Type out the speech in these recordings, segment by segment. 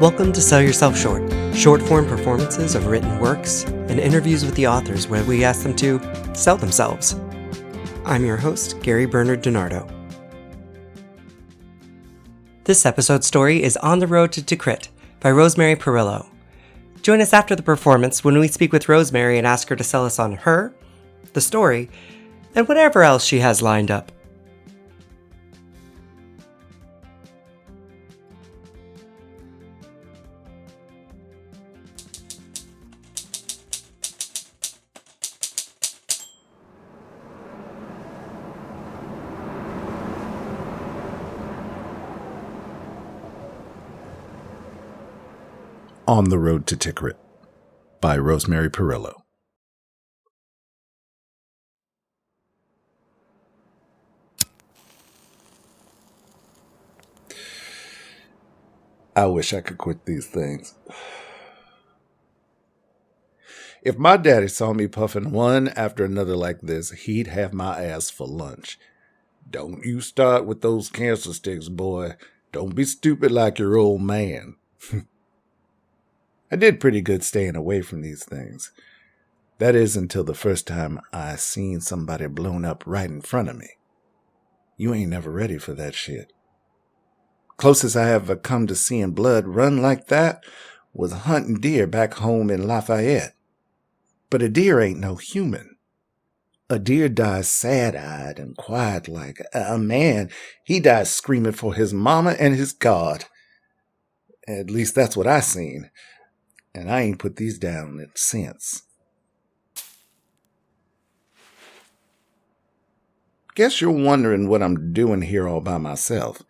Welcome to Sell Yourself Short, short-form performances of written works and interviews with the authors where we ask them to sell themselves. I'm your host, Gary Bernard DiNardo. This episode's story is On the Road to Tikrit by Rosemary Parrillo. Join us after the performance when we speak with Rosemary and ask her to sell us on her, the story, and whatever else she has lined up. On the Road to Tikrit by Rosemary Parrillo. I wish I could quit these things. If my daddy saw me puffing one after another like this, he'd have my ass for lunch. Don't you start with those cancer sticks, boy. Don't be stupid like your old man. I did pretty good staying away from these things. That is until the first time I seen somebody blown up right in front of me. You ain't never ready for that shit. Closest I ever come to seeing blood run like that was hunting deer back home in Lafayette. But a deer ain't no human. A deer dies sad-eyed and quiet like a man. He dies screaming for his mama and his God. At least that's what I seen. And I ain't put these down since. Guess you're wondering what I'm doing here all by myself.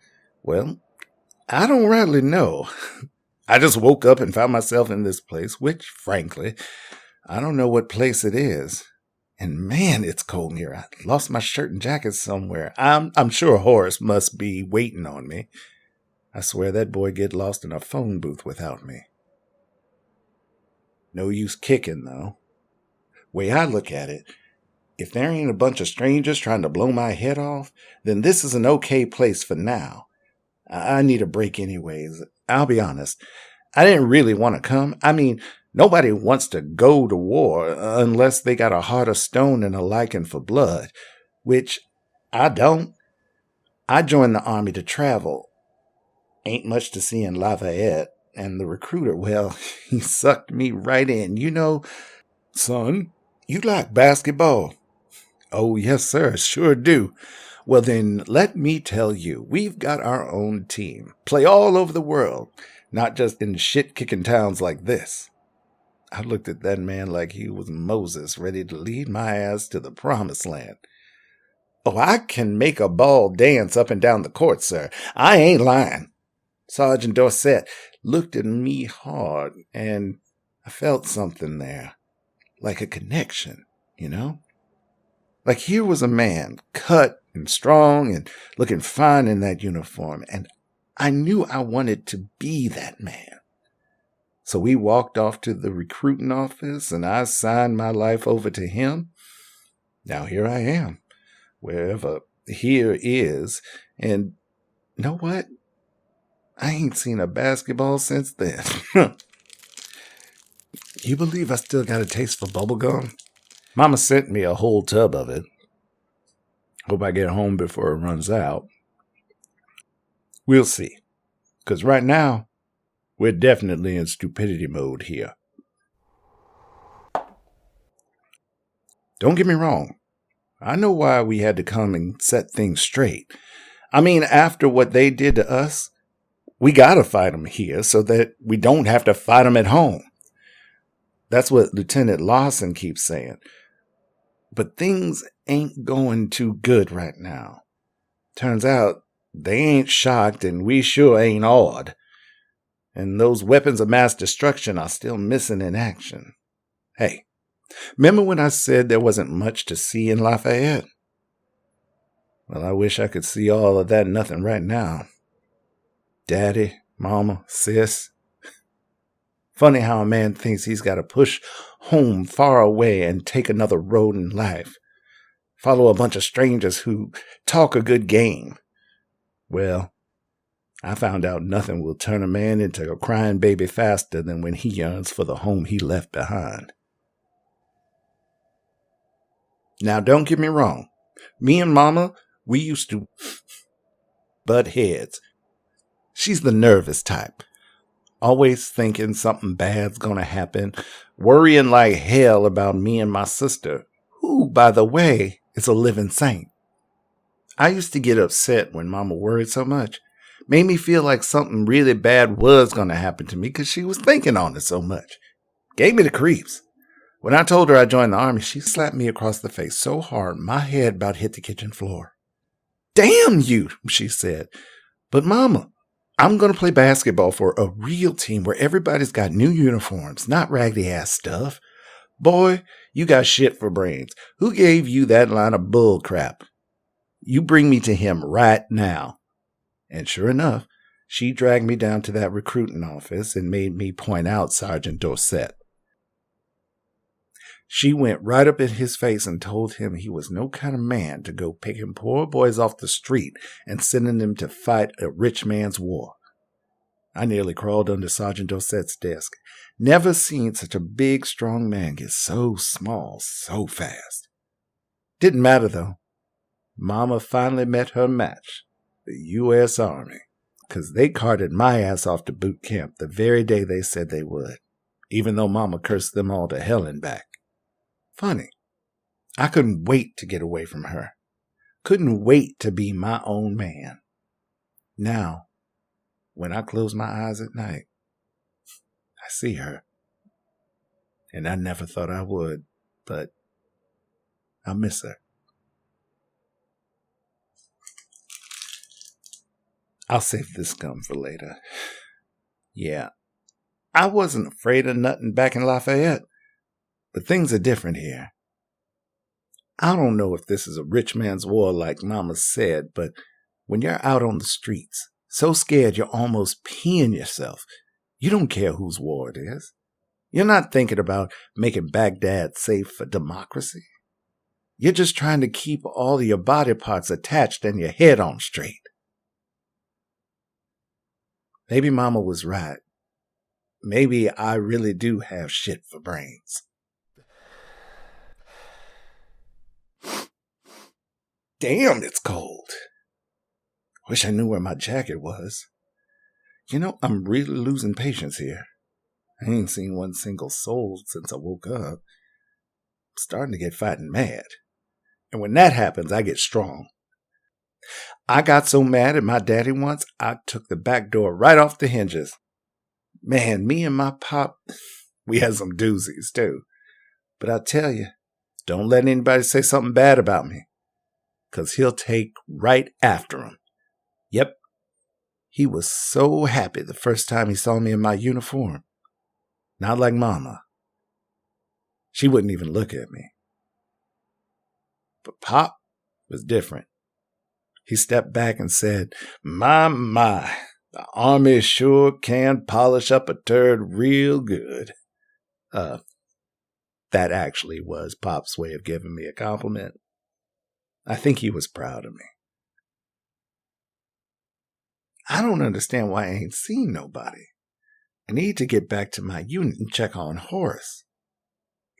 Well, I don't rightly know. I just woke up and found myself in this place, which, frankly, I don't know what place it is. And man, it's cold here. I lost my shirt and jacket somewhere. I'm sure Horace must be waiting on me. I swear that boy get lost in a phone booth without me. No use kicking, though. Way I look at it, if there ain't a bunch of strangers trying to blow my head off, then this is an okay place for now. I need a break anyways. I'll be honest. I didn't really want to come. I mean, nobody wants to go to war unless they got a heart of stone and a liking for blood, which I don't. I joined the army to travel. Ain't much to see in Lafayette. And the recruiter, well, he sucked me right in. You know, son, you like basketball? Oh, yes, sir, sure do. Well, then, let me tell you, we've got our own team. Play all over the world, not just in shit-kicking towns like this. I looked at that man like he was Moses, ready to lead my ass to the promised land. Oh, I can make a ball dance up and down the court, sir. I ain't lying. Sergeant Dorset looked at me hard, and I felt something there, like a connection, you know? Like here was a man, cut and strong and looking fine in that uniform, and I knew I wanted to be that man. So we walked off to the recruiting office, and I signed my life over to him. Now here I am, wherever here is, and know what? I ain't seen a basketball since then. You believe I still got a taste for bubblegum? Mama sent me a whole tub of it. Hope I get home before it runs out. We'll see. 'Cause right now, we're definitely in stupidity mode here. Don't get me wrong. I know why we had to come and set things straight. I mean, after what they did to us, we gotta fight them here so that we don't have to fight them at home. That's what Lieutenant Lawson keeps saying. But things ain't going too good right now. Turns out they ain't shocked and we sure ain't awed. And those weapons of mass destruction are still missing in action. Hey, remember when I said there wasn't much to see in Lafayette? Well, I wish I could see all of that nothing right now. Daddy, mama, sis. Funny how a man thinks he's got to push home far away and take another road in life. Follow a bunch of strangers who talk a good game. Well, I found out nothing will turn a man into a crying baby faster than when he yearns for the home he left behind. Now, don't get me wrong. Me and Mama, we used to butt heads. She's the nervous type. Always thinking something bad's gonna happen. Worrying like hell about me and my sister, who, by the way, is a living saint. I used to get upset when Mama worried so much. Made me feel like something really bad was gonna happen to me because she was thinking on it so much. Gave me the creeps. When I told her I joined the army, she slapped me across the face so hard my head about hit the kitchen floor. "Damn you," she said. "But Mama, I'm going to play basketball for a real team where everybody's got new uniforms, not raggedy-ass stuff. Boy, you got shit for brains. Who gave you that line of bull crap? You bring me to him right now." And sure enough, she dragged me down to that recruiting office and made me point out Sergeant Dorset. She went right up in his face and told him he was no kind of man to go picking poor boys off the street and sending them to fight a rich man's war. I nearly crawled under Sergeant Dorset's desk. Never seen such a big, strong man get so small so fast. Didn't matter, though. Mama finally met her match, the U.S. Army, because they carted my ass off to boot camp the very day they said they would, even though Mama cursed them all to hell and back. Funny. I couldn't wait to get away from her. Couldn't wait to be my own man. Now, when I close my eyes at night, I see her. And I never thought I would, but I miss her. I'll save this gum for later. Yeah, I wasn't afraid of nothing back in Lafayette. But things are different here. I don't know if this is a rich man's war like Mama said, but when you're out on the streets, so scared you're almost peeing yourself, you don't care whose war it is. You're not thinking about making Baghdad safe for democracy. You're just trying to keep all of your body parts attached and your head on straight. Maybe Mama was right. Maybe I really do have shit for brains. Damn, it's cold. Wish I knew where my jacket was. You know, I'm really losing patience here. I ain't seen one single soul since I woke up. I'm starting to get fighting mad. And when that happens, I get strong. I got so mad at my daddy once, I took the back door right off the hinges. Man, me and my pop, we had some doozies too. But I'll tell you, don't let anybody say something bad about me. 'Cause he'll take right after him. Yep. He was so happy the first time he saw me in my uniform. Not like Mama. She wouldn't even look at me. But Pop was different. He stepped back and said, My, the Army sure can polish up a turd real good. That actually was Pop's way of giving me a compliment. I think he was proud of me. I don't understand why I ain't seen nobody. I need to get back to my unit and check on Horace.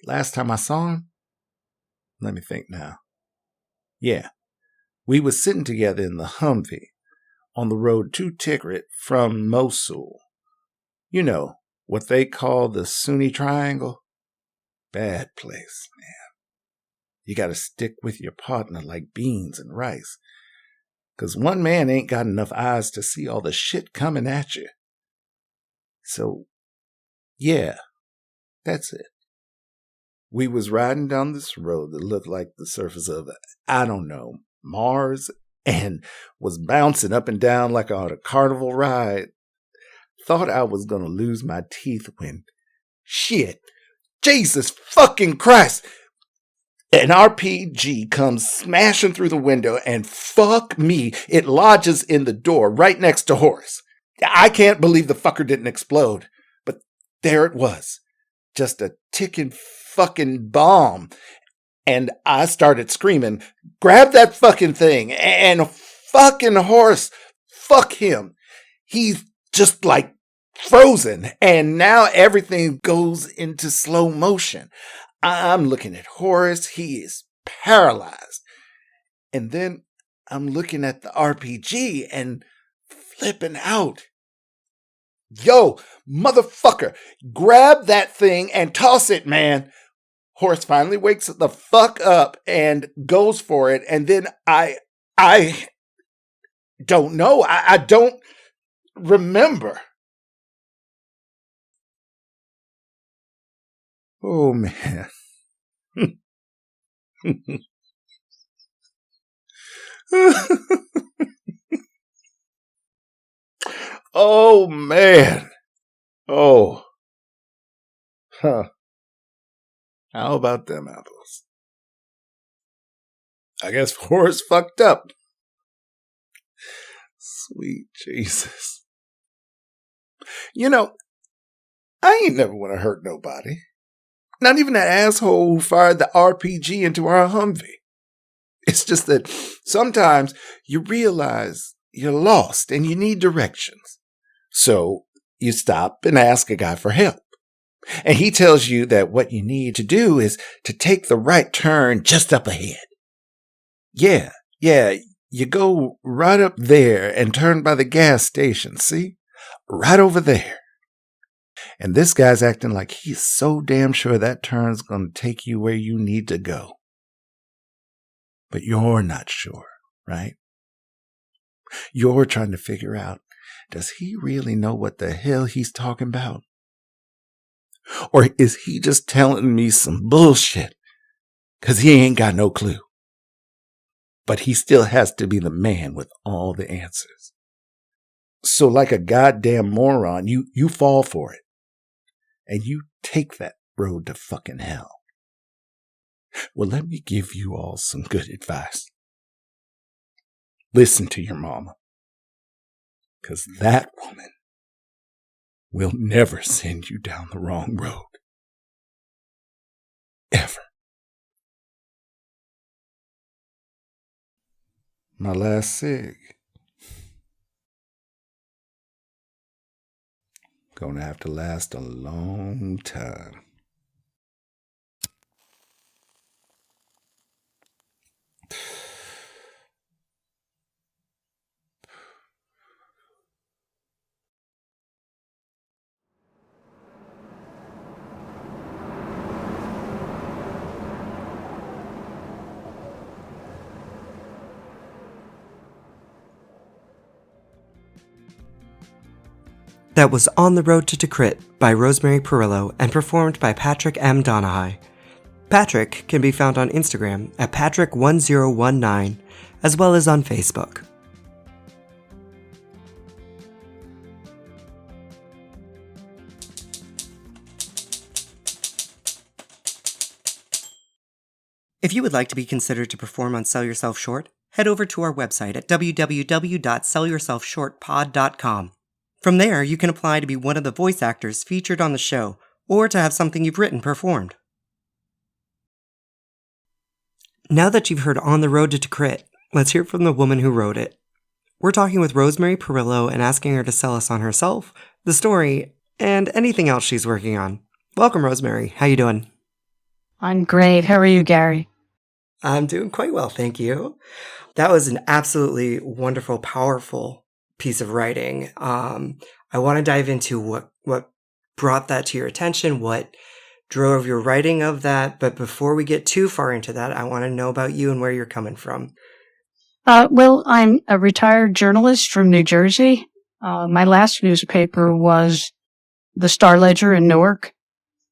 Last time I saw him? Let me think now. Yeah, we was sitting together in the Humvee on the road to Tikrit from Mosul. You know, what they call the Sunni Triangle? Bad place, man. You gotta stick with your partner like beans and rice. 'Cause one man ain't got enough eyes to see all the shit coming at you. So, yeah, that's it. We was riding down this road that looked like the surface of, I don't know, Mars, and was bouncing up and down like on a carnival ride. Thought I was gonna lose my teeth when, shit, Jesus fucking Christ! An RPG comes smashing through the window, and fuck me, it lodges in the door right next to Horace. I can't believe the fucker didn't explode, but there it was. Just a ticking fucking bomb. And I started screaming, grab that fucking thing, and fucking Horace, fuck him. he's just like frozen, and now everything goes into slow motion. I'm looking at Horace. He is paralyzed. And then I'm looking at the RPG and flipping out. Yo, motherfucker, grab that thing and toss it, man. Horace finally wakes the fuck up and goes for it. And then I don't know. I don't remember. Oh, man. Oh, man. Oh. Huh. How about them apples? I guess Horace fucked up. Sweet Jesus. You know, I ain't never want to hurt nobody. Not even that asshole who fired the RPG into our Humvee. It's just that sometimes you realize you're lost and you need directions. So you stop and ask a guy for help. And he tells you that what you need to do is to take the right turn just up ahead. Yeah, you go right up there and turn by the gas station, see? Right over there. And this guy's acting like he's so damn sure that turn's going to take you where you need to go. But you're not sure, right? You're trying to figure out, does he really know what the hell he's talking about? Or is he just telling me some bullshit? 'Cause he ain't got no clue. But he still has to be the man with all the answers. So like a goddamn moron, you fall for it. And you take that road to fucking hell. Well, let me give you all some good advice. Listen to your mama. 'Cause that woman will never send you down the wrong road. Ever. My last cig. Gonna have to last a long time. That was On the Road to Tikrit by Rosemary Parrillo and performed by Patrick M. Doneghy. Patrick can be found on Instagram at Patrick1019, as well as on Facebook. If you would like to be considered to perform on Sell Yourself Short, head over to our website at www.sellyourselfshortpod.com. From there, you can apply to be one of the voice actors featured on the show, or to have something you've written performed. Now that you've heard On the Road to Tikrit, let's hear from the woman who wrote it. We're talking with Rosemary Parrillo and asking her to sell us on herself, the story, and anything else she's working on. Welcome, Rosemary. How you doing? I'm great. How are you, Gary? I'm doing quite well, thank you. That was an absolutely wonderful, powerful piece of writing. I want to dive into what brought that to your attention, what drove your writing of that. But before we get too far into that, I want to know about you and where you're coming from. Well, I'm a retired journalist from New Jersey. My last newspaper was the Star Ledger in Newark.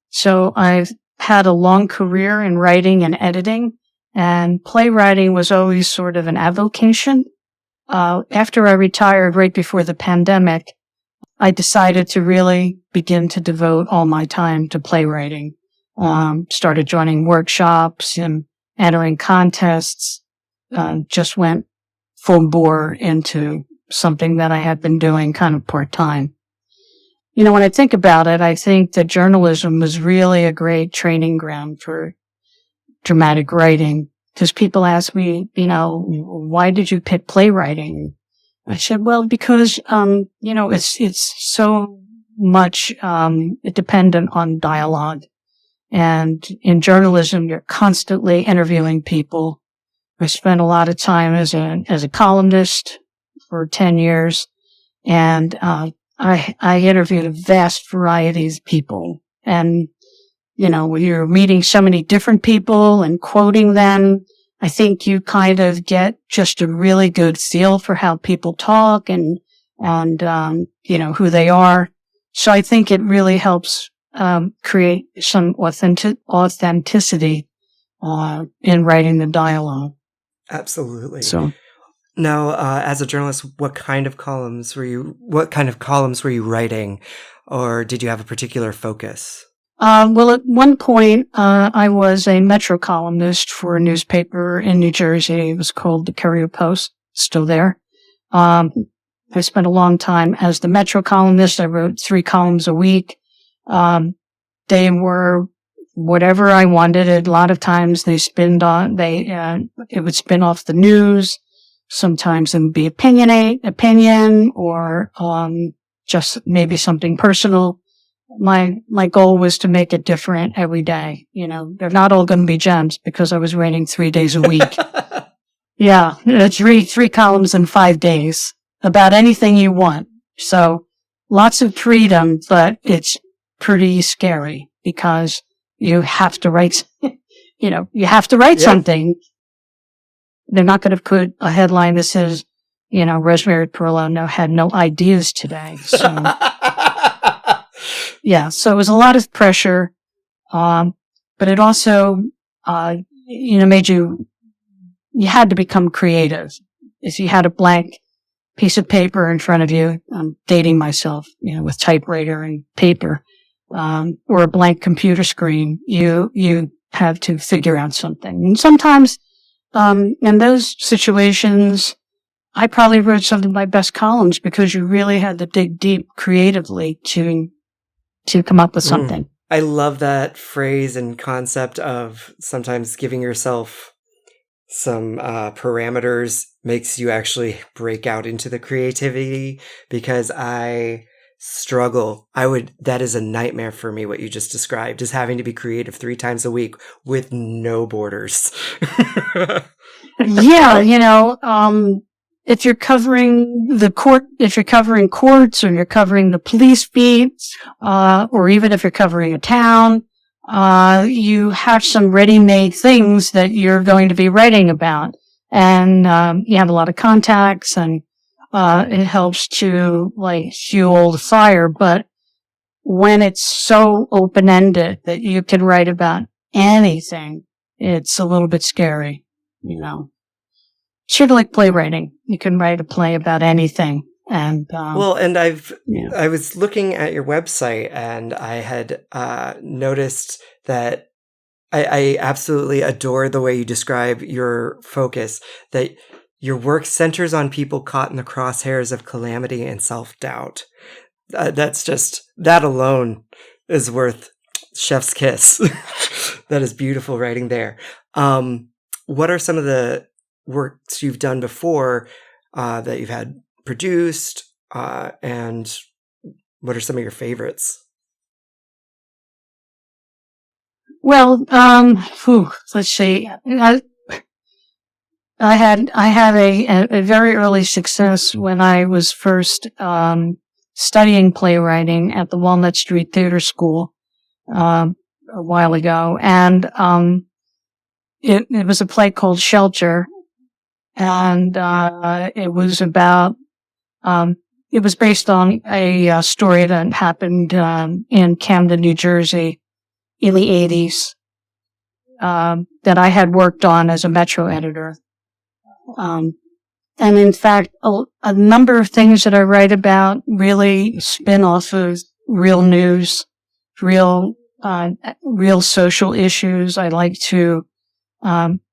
So I've had a long career in writing and editing, and playwriting was always sort of an avocation. After I retired right before the pandemic, I decided to really begin to devote all my time to playwriting. Started joining workshops and entering contests, just went full bore into something that I had been doing kind of part-time. You know, when I think about it, I think that journalism was really a great training ground for dramatic writing. Because people ask me, you know, why did you pick playwriting? I said, well, because, it's so much, dependent on dialogue. And in journalism, you're constantly interviewing people. I spent a lot of time as a columnist for 10 years. And, I interviewed a vast variety of people. And, when you're meeting so many different people and quoting them, I think you kind of get just a really good feel for how people talk and who they are. So I think it really helps, create some authenticity, in writing the dialogue. Absolutely. So now, as a journalist, what kind of columns were you writing, or did you have a particular focus? Well, at one point, I was a Metro columnist for a newspaper in New Jersey. It was called the Courier Post, still there. I spent a long time as the Metro columnist. I wrote 3 columns a week. They were whatever I wanted. A lot of times it would spin off the news. Sometimes it would be opinion, or, just maybe something personal. My goal was to make it different every day. They're not all going to be gems because I was writing 3 days a week. Yeah, three columns in 5 days about anything you want. So lots of freedom, but it's pretty scary because you have to write, something. They're not going to put a headline that says, Rosemary Parrillo had no ideas today. So. Yeah, so it was a lot of pressure, but it also, made you had to become creative. If you had a blank piece of paper in front of you, I'm dating myself, with typewriter and paper, or a blank computer screen, you have to figure out something. And sometimes, in those situations, I probably wrote some of my best columns because you really had to dig deep creatively to come up with something. I love that phrase and concept of sometimes giving yourself some parameters makes you actually break out into the creativity, because I struggle. That is a nightmare for me, what you just described, is having to be creative 3 times a week with no borders. Yeah, if you're covering courts, or you're covering the police beat, or even if you're covering a town, you have some ready-made things that you're going to be writing about. And, you have a lot of contacts, and, it helps to, fuel the fire. But when it's so open-ended that you can write about anything, it's a little bit scary, Sort of like playwriting. You can write a play about anything. And, and I was looking at your website, and I had, noticed that I absolutely adore the way you describe your focus, that your work centers on people caught in the crosshairs of calamity and self-doubt. That alone is worth chef's kiss. That is beautiful writing there. What are some of the works you've done before that you've had produced, and what are some of your favorites? Well, let's see. I had a very early success when I was first studying playwriting at the Walnut Street Theater School a while ago, and it was a play called Shelter. And, it was based on a story that happened, in Camden, New Jersey in the 80s, that I had worked on as a Metro editor. And in fact, a number of things that I write about really spin off of real news, real social issues. I like to,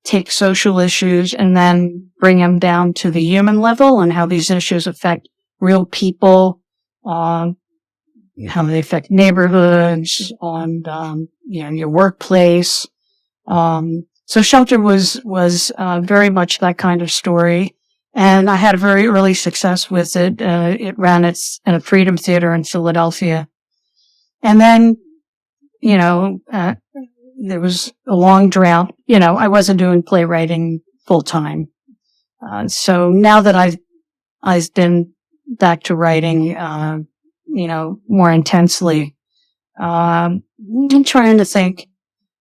take social issues and then bring them down to the human level, and how these issues affect real people, how they affect neighborhoods, and, your workplace. So Shelter was very much that kind of story. And I had a very early success with it. It ran in a Freedom Theater in Philadelphia. And then, there was a long drought. I wasn't doing playwriting full time. So now that I've been back to writing, more intensely, I'm trying to think.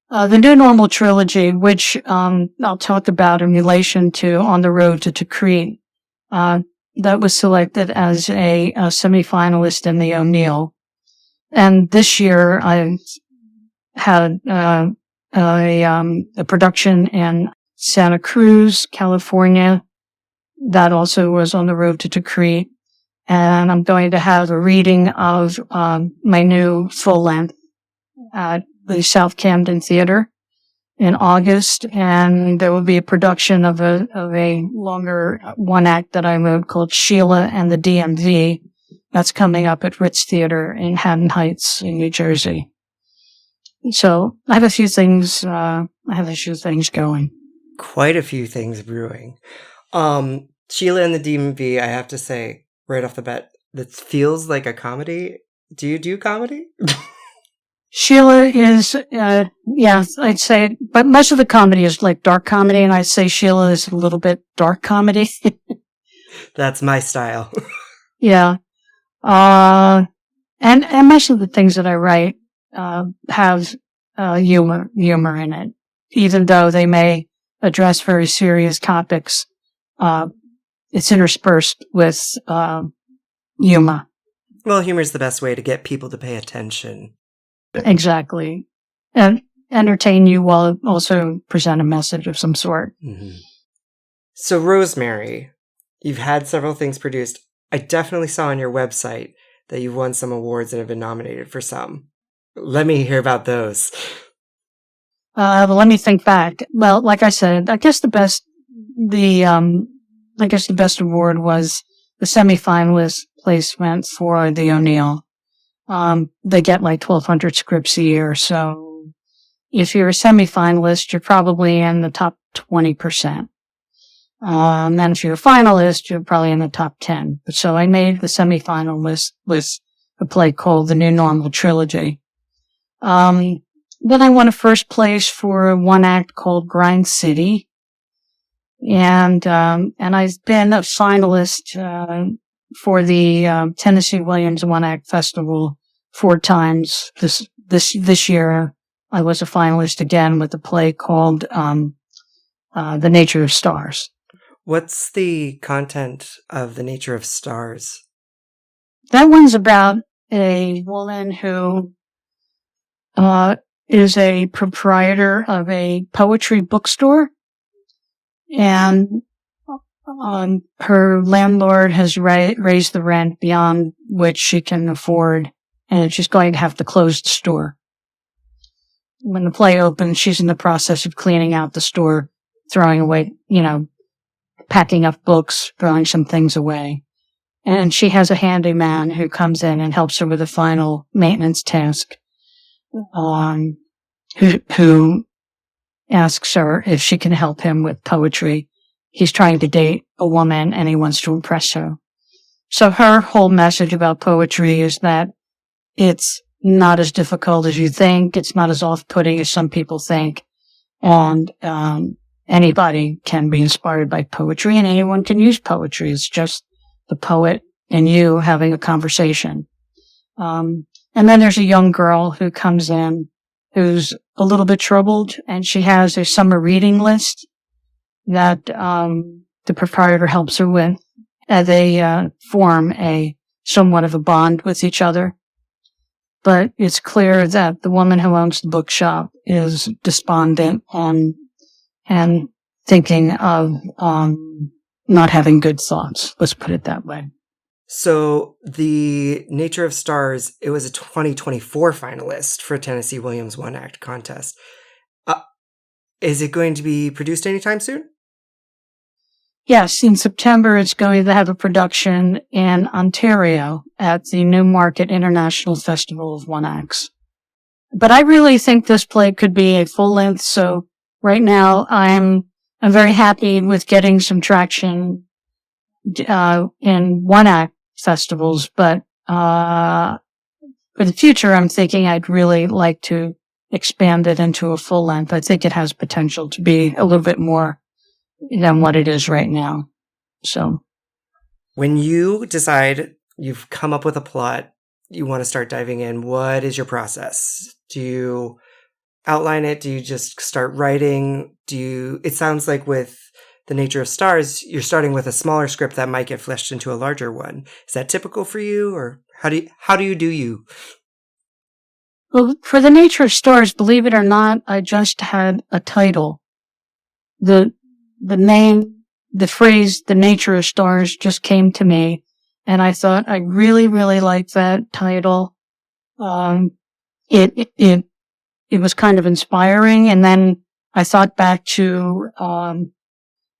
The New Normal trilogy, which I'll talk about in relation to On the Road to Tikrit, that was selected as a semifinalist in the O'Neill. And this year I had a production in Santa Cruz, California, that also was On the Road to Tikrit. And I'm going to have a reading of my new full length at the South Camden Theater in August, and there will be a production of a longer one act that I wrote called Sheila and the DMV. That's coming up at Ritz Theater in Haddon Heights in New Jersey. So I have a few things. Going. Quite a few things brewing. Sheila and the DMV. I have to say right off the bat, that feels like a comedy. Do you do comedy? Sheila is, I'd say, but most of the comedy is like dark comedy, and I'd say Sheila is a little bit dark comedy. That's my style. Yeah. And most of the things that I write, have, humor in it. Even though they may address very serious topics, it's interspersed with, humor. Well, humor is the best way to get people to pay attention. Exactly. And entertain you while also present a message of some sort. Mm-hmm. So, Rosemary, you've had several things produced. I definitely saw on your website that you've won some awards and have been nominated for some. Let me hear about those. Let me think back. Well, like I said, I guess the best award was the semifinalist placement for the O'Neill. They get like 1,200 scripts a year. So if you're a semifinalist, you're probably in the top 20%. And then if you're a finalist, you're probably in the top 10. So I made the semifinal list with a play called The New Normal Trilogy. Then I won a first place for a one act called Grind City. And I've been a finalist, for the Tennessee Williams One Act Festival 4 times. This year, I was a finalist again with a play called The Nature of Stars. What's the content of The Nature of Stars? That one's about a woman who is a proprietor of a poetry bookstore, and her landlord has raised the rent beyond which she can afford, and she's going to have to close the store. When the play opens, she's in the process of cleaning out the store, throwing away, packing up books, throwing some things away. And she has a handyman who comes in and helps her with the final maintenance task, who asks her if she can help him with poetry. He's trying to date a woman and he wants to impress her. So her whole message about poetry is that it's not as difficult as you think. It's not as off-putting as some people think. And anybody can be inspired by poetry and anyone can use poetry. It's just the poet and you having a conversation. And then there's a young girl who comes in who's a little bit troubled, and she has a summer reading list that the proprietor helps her with. They form somewhat of a bond with each other. But it's clear that the woman who owns the bookshop is despondent and thinking of not having good thoughts. Let's put it that way. So The Nature of Stars, it was a 2024 finalist for Tennessee Williams One Act Contest. Is it going to be produced anytime soon? Yes, in September it's going to have a production in Ontario at the Newmarket International Festival of One Acts. But I really think this play could be a full length, so right now I'm very happy with getting some traction in one-act festivals, but for the future, I'm thinking I'd really like to expand it into a full length. I think it has potential to be a little bit more than what it is right now. So, when you decide you've come up with a plot, you want to start diving in, what is your process? Do you outline it? Do you just start writing? It sounds like with The Nature of Stars, you're starting with a smaller script that might get fleshed into a larger one. Is that typical for you, or how do you? well, for The Nature of Stars, believe it or not, I just had a title. The name, the phrase, The Nature of Stars just came to me, and I thought I really, really liked that title. It was kind of inspiring, and then I thought back to an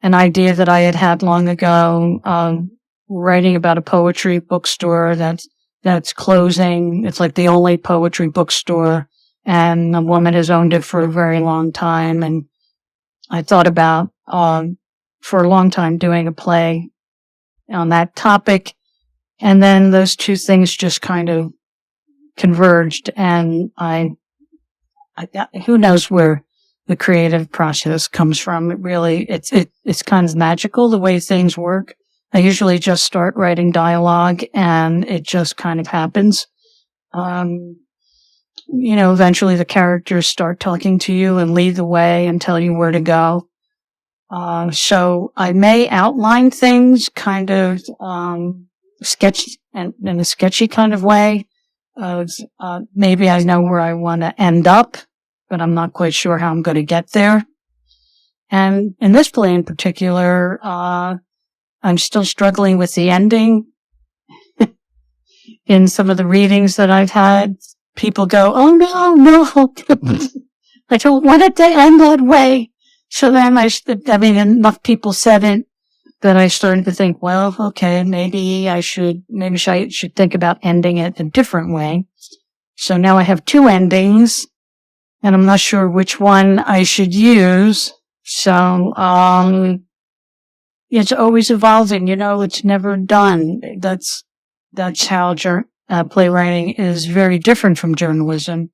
idea that I had long ago, writing about a poetry bookstore that's closing. It's like the only poetry bookstore, and a woman has owned it for a very long time. And I thought about for a long time doing a play on that topic, and then those two things just kind of converged, and I who knows where the creative process comes from. It really, it's kind of magical the way things work. I usually just start writing dialogue and it just kind of happens. Eventually the characters start talking to you and lead the way and tell you where to go. So I may outline things kind of, sketchy and in a sketchy kind of way. Maybe I know where I want to end up, but I'm not quite sure how I'm going to get there. And in this play in particular, I'm still struggling with the ending. In some of the readings that I've had, people go, "Oh no, I don't want it to end that way." So then enough people said it that I started to think, well, okay, maybe I should think about ending it a different way. So now I have two endings, and I'm not sure which one I should use. So, it's always evolving, it's never done. That's how playwriting is very different from journalism.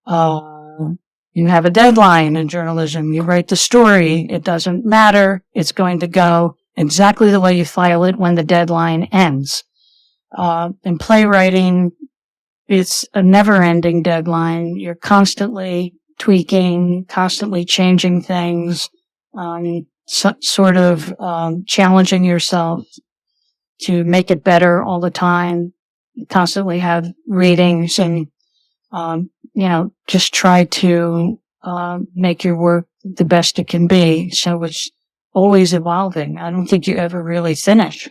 You have a deadline in journalism. You write the story. It doesn't matter. It's going to go exactly the way you file it when the deadline ends. In playwriting, it's a never-ending deadline. You're constantly tweaking, constantly changing things, challenging yourself to make it better all the time. You constantly have readings and, just try to make your work the best it can be. So it's always evolving. I don't think you ever really finish.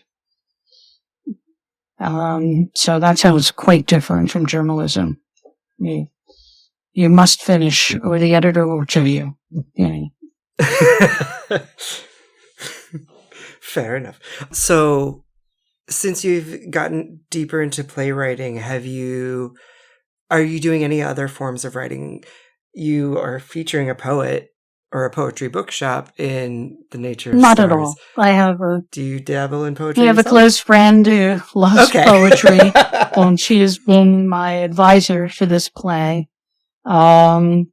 So that's how it's quite different from journalism. You must finish, or the editor will kill you. Fair enough. So, since you've gotten deeper into playwriting, are you doing any other forms of writing? You are featuring a poet or a poetry bookshop in The Nature of Not Stars. at all. Do you dabble in poetry? I have a close friend who loves poetry, and she has been my advisor for this play. I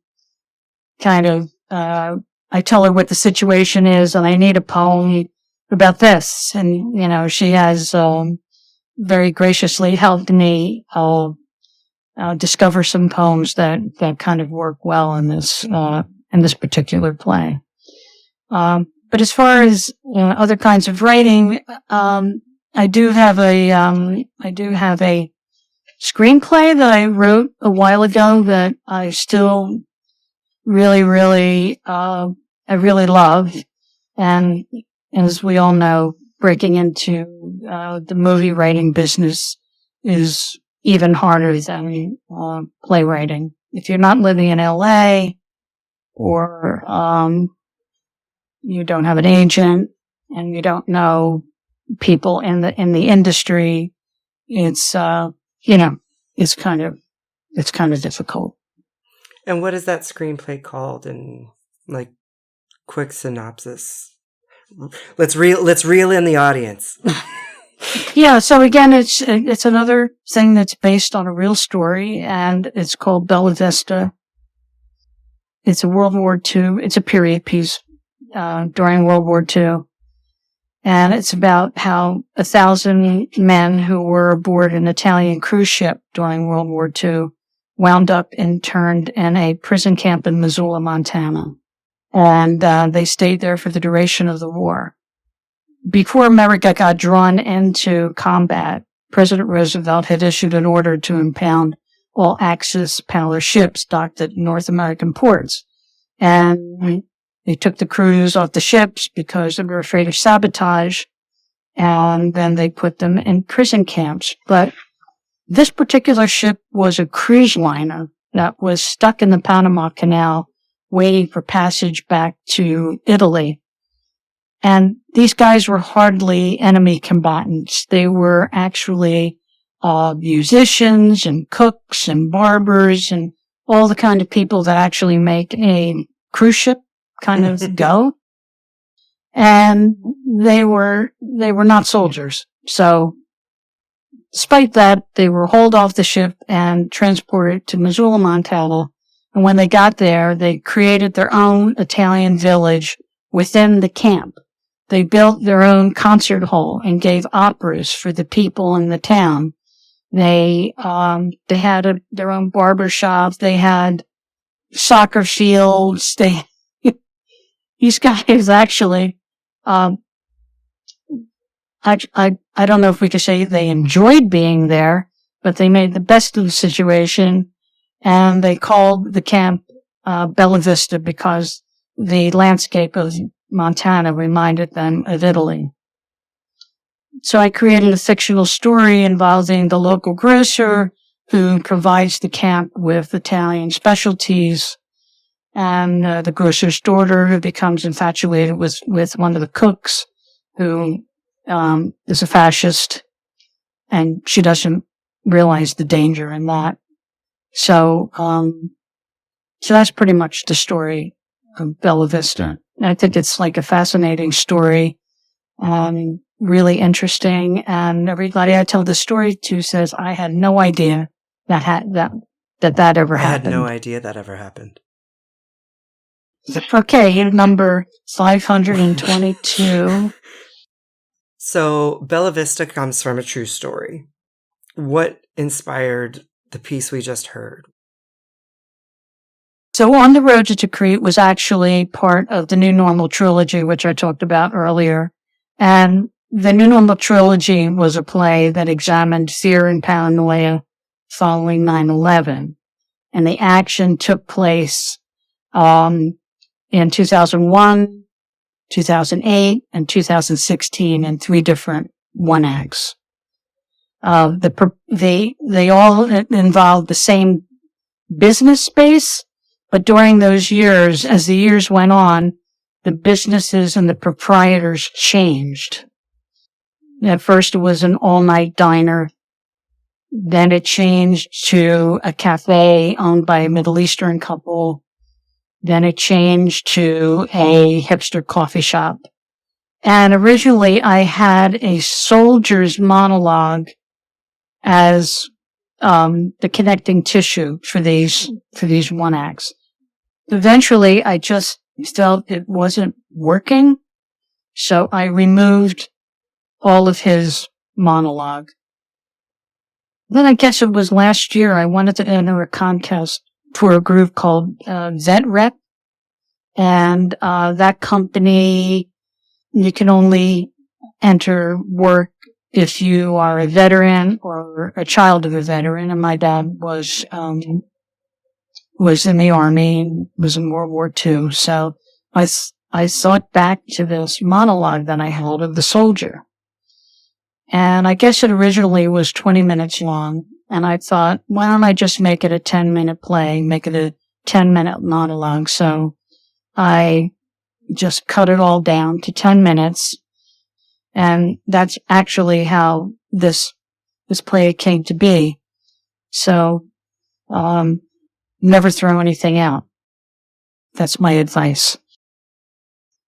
tell her what the situation is, and I need a poem about this. And, she has very graciously helped me discover some poems that kind of work well in this particular play. But as far as other kinds of writing, I do have a screenplay that I wrote a while ago that I still really, really, I really love. And as we all know, breaking into the movie writing business is even harder than playwriting. If you're not living in LA, or you don't have an agent and you don't know people in the industry, it's kind of difficult. And what is that screenplay called in quick synopsis? Let's reel in the audience. Yeah, so again, it's another thing that's based on a real story, and it's called Bella Vista. It's a World War II. It's a period piece during World War II, and it's about how 1,000 men who were aboard an Italian cruise ship during World War II wound up interned in a prison camp in Missoula, Montana, and they stayed there for the duration of the war. Before America got drawn into combat, President Roosevelt had issued an order to impound all Axis power ships docked at North American ports. And they took the crews off the ships because they were afraid of sabotage, and then they put them in prison camps. But this particular ship was a cruise liner that was stuck in the Panama Canal waiting for passage back to Italy. And these guys were hardly enemy combatants. They were actually musicians and cooks and barbers and all the kind of people that actually make a cruise ship kind of go. And they were not soldiers. So despite that, they were hauled off the ship and transported to Missoula, Montana. And when they got there, they created their own Italian village within the camp. They built their own concert hall and gave operas for the people in the town. They had their own barber shop. They had soccer fields. These guys actually, I don't know if we could say they enjoyed being there, but they made the best of the situation, and they called the camp Bella Vista because the landscape of Montana reminded them of Italy. So I created a fictional story involving the local grocer who provides the camp with Italian specialties, and the grocer's daughter who becomes infatuated with one of the cooks who is a fascist, and she doesn't realize the danger in that. So that's pretty much the story of Bella Vista. I think it's like a fascinating story, really interesting, and everybody I tell the story to says, I had no idea that ever happened. I had no idea that ever happened. Okay, number 522. So Bella Vista comes from a true story. What inspired the piece we just heard? So On the Road to Tikrit was actually part of the New Normal trilogy, which I talked about earlier. And the New Normal trilogy was a play that examined fear and paranoia following 9/11. And the action took place in 2001, 2008, and 2016 in 3 different one-acts. They all involved the same business space, but during those years, as the years went on, the businesses and the proprietors changed. At first, it was an all-night diner. Then it changed to a cafe owned by a Middle Eastern couple. Then it changed to a hipster coffee shop. And originally, I had a soldier's monologue as the connecting tissue for these one acts. Eventually, I just felt it wasn't working, so I removed all of his monologue. Then I guess it was last year I wanted to enter a contest for a group called Vet Rep, and that company, you can only enter work if you are a veteran or a child of a veteran, and my dad was in the Army and was in World War II. So I thought back to this monologue that I held of the soldier. And I guess it originally was 20 minutes long. And I thought, why don't I just make it a 10-minute play, make it a 10-minute monologue? So I just cut it all down to 10 minutes. And that's actually how this play came to be. So, never throw anything out. That's my advice.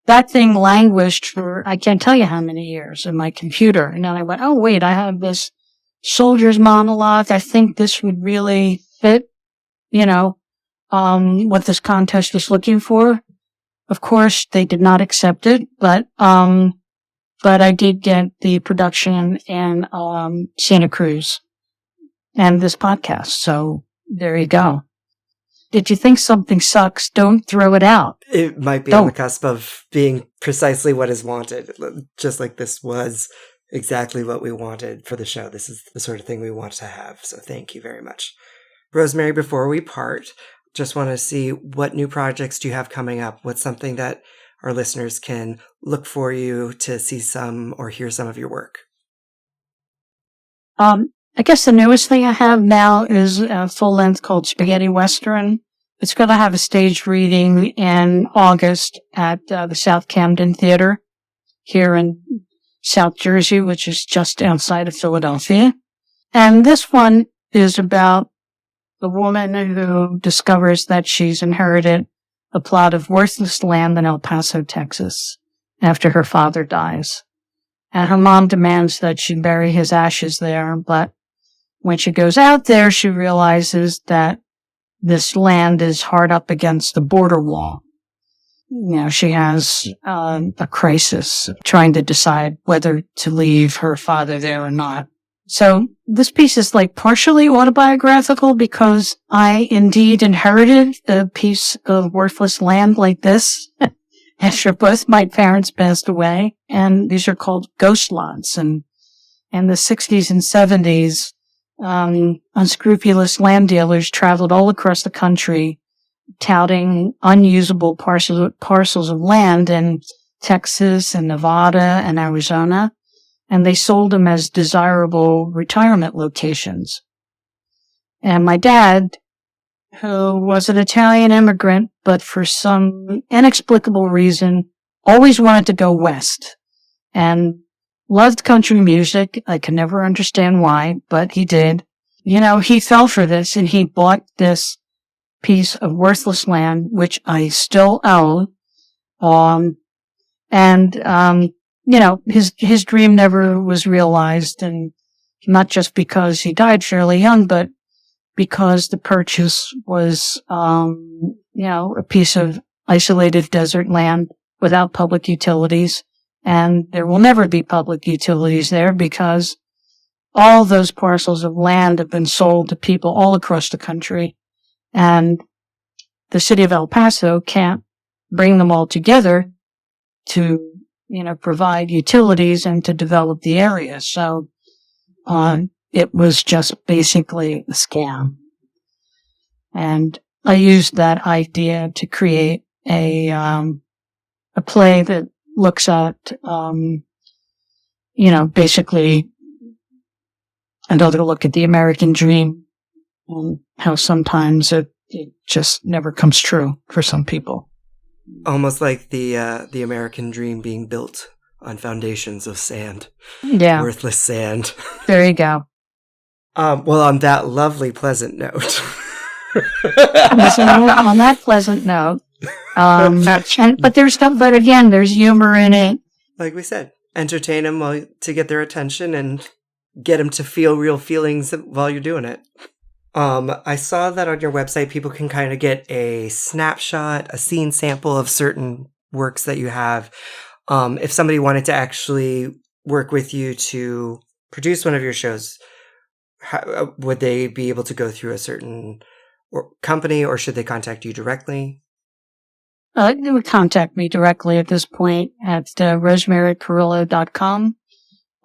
that thing languished for, I can't tell you how many years in my computer. And then I went, oh, wait, I have this soldier's monologue. I think this would really fit, what this contest is looking for. Of course, they did not accept it, but I did get the production in Santa Cruz and this podcast. So there you go. Did you think something sucks? Don't throw it out. It might be on the cusp of being precisely what is wanted. Just like this was exactly what we wanted for the show. This is the sort of thing we want to have. So thank you very much. Rosemary, before we part, just want to see what new projects do you have coming up? What's something that our listeners can look for you to see some or hear some of your work? I guess the newest thing I have now is a full length called Spaghetti Western. It's going to have a stage reading in August at the South Camden Theater here in South Jersey, which is just outside of Philadelphia. And this one is about the woman who discovers that she's inherited a plot of worthless land in El Paso, Texas, after her father dies. And her mom demands that she bury his ashes there, but when she goes out there, she realizes that this land is hard up against the border wall. She has a crisis trying to decide whether to leave her father there or not. So this piece is like partially autobiographical because I indeed inherited a piece of worthless land like this after both my parents passed away. And these are called ghost lots. And in the 60s and 70s, unscrupulous land dealers traveled all across the country touting unusable parcels of land in Texas and Nevada and Arizona. And they sold them as desirable retirement locations. And my dad, who was an Italian immigrant, but for some inexplicable reason, always wanted to go west and loved country music. I can never understand why, but he did. He fell for this and he bought this piece of worthless land, which I still own. His dream never was realized, and not just because he died fairly young, but because the purchase was, a piece of isolated desert land without public utilities. And there will never be public utilities there because all those parcels of land have been sold to people all across the country. And the city of El Paso can't bring them all together to provide utilities and to develop the area. So, it was just basically a scam. And I used that idea to create a play that looks at, basically another look at the American dream and how sometimes it just never comes true for some people. Almost like the American dream being built on foundations of sand. Yeah. Worthless sand. There you go. Well, on that lovely, pleasant note. So on that pleasant note, but again, there's humor in it. Like we said, entertain them to get their attention and get them to feel real feelings while you're doing it. I saw that on your website, people can kind of get a snapshot, a scene sample of certain works that you have. If somebody wanted to actually work with you to produce one of your shows, would they be able to go through a certain company, or should they contact you directly? They would contact me directly at this point at rosemaryparrillo.com.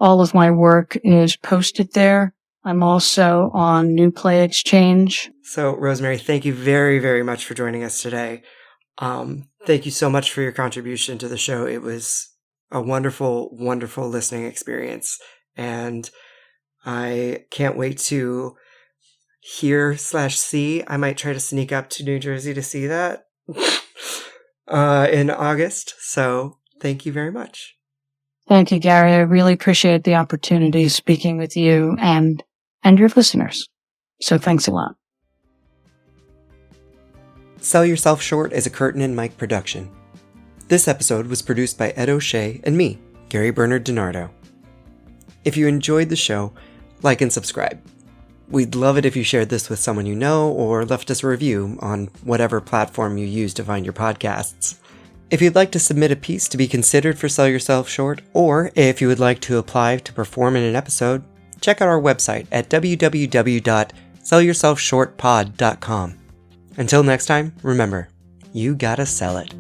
All of my work is posted there. I'm also on New Play Exchange. So, Rosemary, thank you very, very much for joining us today. Thank you so much for your contribution to the show. It was a wonderful, wonderful listening experience. And I can't wait to hear/see. I might try to sneak up to New Jersey to see that in August. So thank you very much. Thank you, Gary. I really appreciate the opportunity speaking with you and your listeners. So thanks a lot. Sell Yourself Short is a Curtin and Mike production. This episode was produced by Ed O'Shea and me, Gary Bernard DiNardo. If you enjoyed the show, like and subscribe. We'd love it if you shared this with someone you know or left us a review on whatever platform you use to find your podcasts. If you'd like to submit a piece to be considered for Sell Yourself Short, or if you would like to apply to perform in an episode, check out our website at www.sellyourselfshortpod.com. Until next time, remember, you gotta sell it.